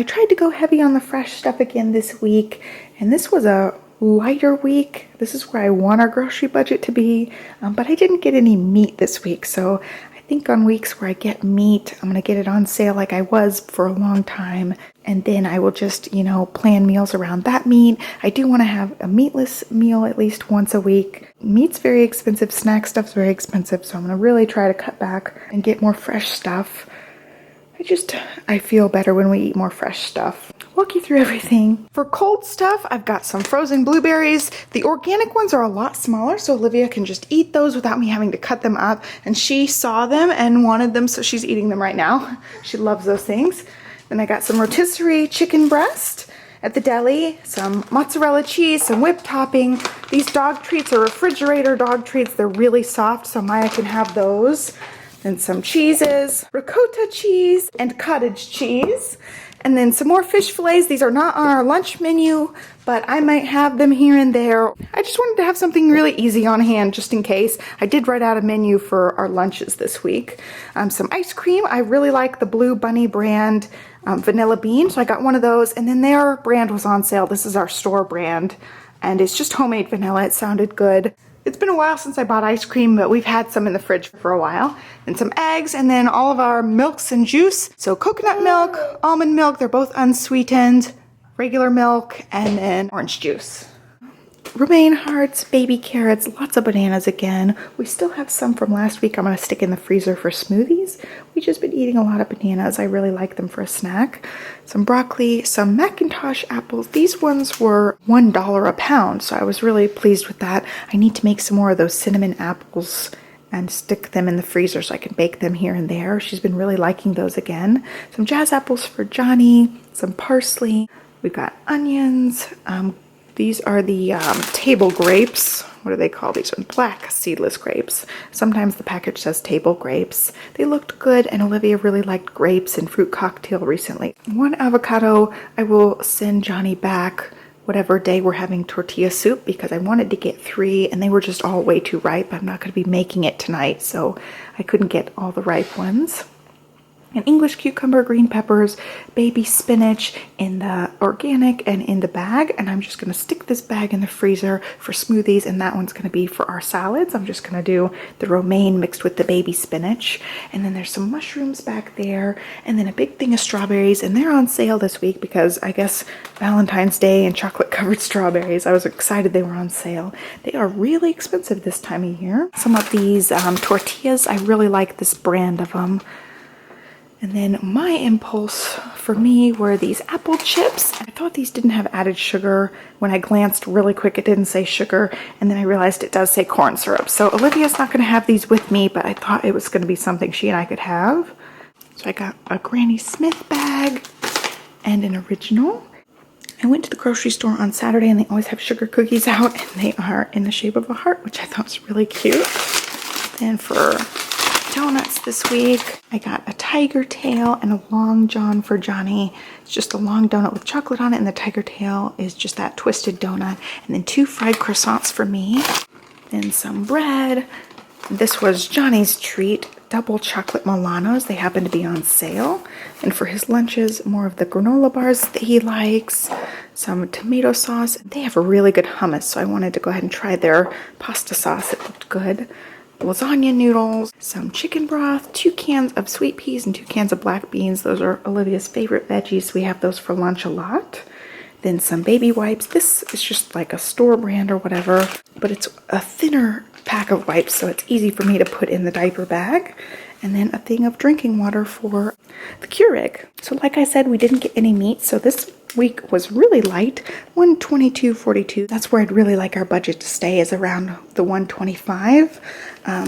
I tried to go heavy on the fresh stuff again this week, and this was a lighter week. This is where I want our grocery budget to be, but I didn't get any meat this week, so I think on weeks where I get meat, I'm gonna get it on sale like I was for a long time, and then I will just, plan meals around that meat. I do want to have a meatless meal at least once a week. Meat's very expensive, snack stuff's very expensive, so I'm gonna really try to cut back and get more fresh stuff. I feel better when we eat more fresh stuff. Walk you through everything. For cold stuff, I've got some frozen blueberries. The organic ones are a lot smaller, so Olivia can just eat those without me having to cut them up. And she saw them and wanted them, so she's eating them right now. She loves those things. Then I got some rotisserie chicken breast at the deli, some mozzarella cheese, some whipped topping. These dog treats are refrigerator dog treats. They're really soft, so Maya can have those. Then some cheeses, ricotta cheese and cottage cheese. And then some more fish fillets. These are not on our lunch menu, but I might have them here and there. I just wanted to have something really easy on hand just in case. I did write out a menu for our lunches this week. Some ice cream. I really like the Blue Bunny brand vanilla bean, so I got one of those. And then their brand was on sale. This is our store brand, and it's just homemade vanilla. It sounded good. It's been a while since I bought ice cream, but we've had some in the fridge for a while. And some eggs, and then all of our milks and juice. So coconut milk, almond milk, they're both unsweetened, regular milk, and then orange juice. Romaine hearts, baby carrots, lots of bananas again. We still have some from last week I'm going to stick in the freezer for smoothies. We've just been eating a lot of bananas. I really like them for a snack. Some broccoli, some Macintosh apples. These ones were $1 a pound, so I was really pleased with that. I need to make some more of those cinnamon apples and stick them in the freezer so I can bake them here and there. She's been really liking those again. Some jazz apples for Johnny, some parsley. We've got onions. These are the table grapes. What do they call these? Black seedless grapes. Sometimes the package says table grapes. They looked good, and Olivia really liked grapes and fruit cocktail recently. One avocado. I will send Johnny back whatever day we're having tortilla soup because I wanted to get 3 and they were just all way too ripe. I'm not going to be making it tonight, so I couldn't get all the ripe ones. An English cucumber, green peppers, baby spinach in the organic and in the bag. And I'm just going to stick this bag in the freezer for smoothies, and that one's going to be for our salads. I'm just going to do the romaine mixed with the baby spinach. And then there's some mushrooms back there, and then a big thing of strawberries, and they're on sale this week because I guess Valentine's Day and chocolate covered strawberries. I was excited they were on sale. They are really expensive this time of year. Some of these tortillas, I really like this brand of them. And then my impulse for me were these apple chips. I thought these didn't have added sugar. When I glanced really quick, it didn't say sugar. And then I realized it does say corn syrup. So Olivia's not going to have these with me, but I thought it was going to be something she and I could have. So I got a Granny Smith bag and an original. I went to the grocery store on Saturday, and they always have sugar cookies out, and they are in the shape of a heart, which I thought was really cute. Then for donuts this week, I got a tiger tail and a long john for Johnny. It's just a long donut with chocolate on it, and the tiger tail is just that twisted donut. And then 2 fried croissants for me. Then some bread. This was Johnny's treat, double chocolate Milanos. They happen to be on sale. And for his lunches, more of the granola bars that he likes. Some tomato sauce. They have a really good hummus, so I wanted to go ahead and try their pasta sauce. It looked good. Lasagna noodles, some chicken broth, 2 cans of sweet peas, and 2 cans of black beans. Those are Olivia's favorite veggies, so we have those for lunch a lot. Then some baby wipes. This is just like a store brand or whatever, but it's a thinner pack of wipes, so it's easy for me to put in the diaper bag. And then a thing of drinking water for the Keurig. So like I said, we didn't get any meat, so this week was really light, $122.42. That's where I'd really like our budget to stay, is around the $125.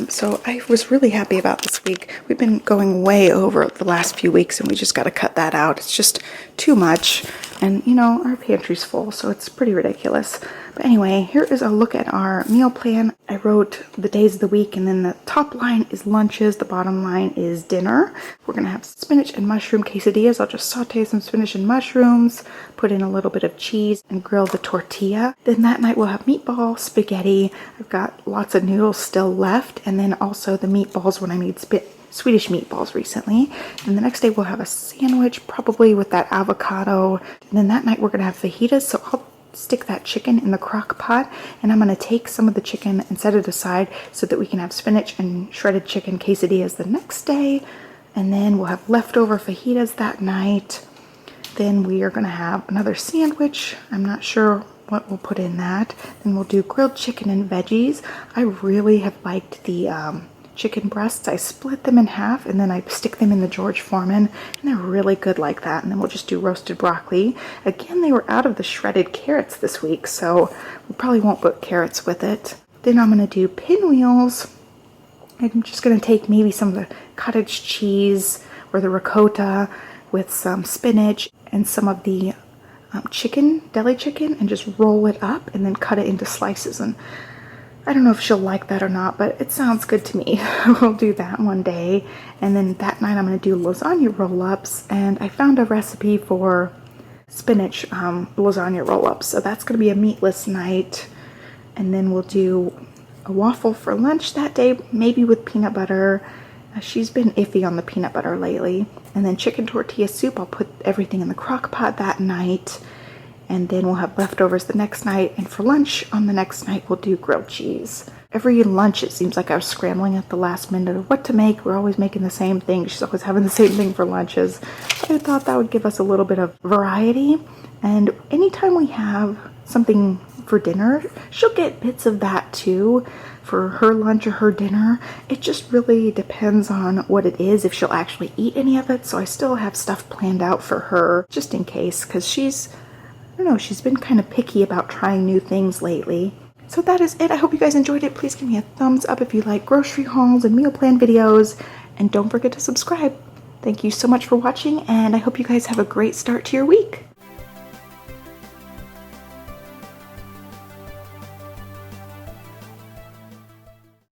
So I was really happy about this week. We've been going way over the last few weeks, and we just got to cut that out. It's just too much, and our pantry's full, so it's pretty ridiculous. But anyway, here is a look at our meal plan. I wrote the days of the week, and then the top line is lunches, the bottom line is dinner. We're gonna have spinach and mushroom quesadillas. I'll just saute some spinach and mushrooms, put in a little bit of cheese, and grill the tortilla. Then that night we'll have meatball, spaghetti. I've got lots of noodles still left, and then also the meatballs when I need Swedish meatballs recently. And the next day we'll have a sandwich, probably with that avocado. And then that night we're gonna have fajitas, so I'll stick that chicken in the crock pot, and I'm gonna take some of the chicken and set it aside so that we can have spinach and shredded chicken quesadillas the next day. And then we'll have leftover fajitas that night. Then we are gonna have another sandwich. I'm not sure what we'll put in that. Then we'll do grilled chicken and veggies. I really have liked the chicken breasts. I split them in half and then I stick them in the George Foreman, and they're really good like that. And then we'll just do roasted broccoli. Again, they were out of the shredded carrots this week, so we probably won't put carrots with it. Then I'm gonna do pinwheels. I'm just gonna take maybe some of the cottage cheese or the ricotta with some spinach and some of the chicken, deli chicken, and just roll it up and then cut it into slices. And I don't know if she'll like that or not, but it sounds good to me. We'll do that one day. And then that night I'm going to do lasagna roll-ups. And I found a recipe for spinach lasagna roll-ups. So that's going to be a meatless night. And then we'll do a waffle for lunch that day, maybe with peanut butter. She's been iffy on the peanut butter lately. And then chicken tortilla soup. I'll put everything in the crock pot that night. And then we'll have leftovers the next night. And for lunch on the next night, we'll do grilled cheese. Every lunch, it seems like I was scrambling at the last minute of what to make. We're always making the same thing. She's always having the same thing for lunches. But I thought that would give us a little bit of variety. And anytime we have something for dinner, she'll get bits of that too for her lunch or her dinner. It just really depends on what it is, if she'll actually eat any of it. So I still have stuff planned out for her just in case, because she's been kind of picky about trying new things lately. So that is it. I hope you guys enjoyed it. Please give me a thumbs up if you like grocery hauls and meal plan videos. And don't forget to subscribe. Thank you so much for watching, and I hope you guys have a great start to your week.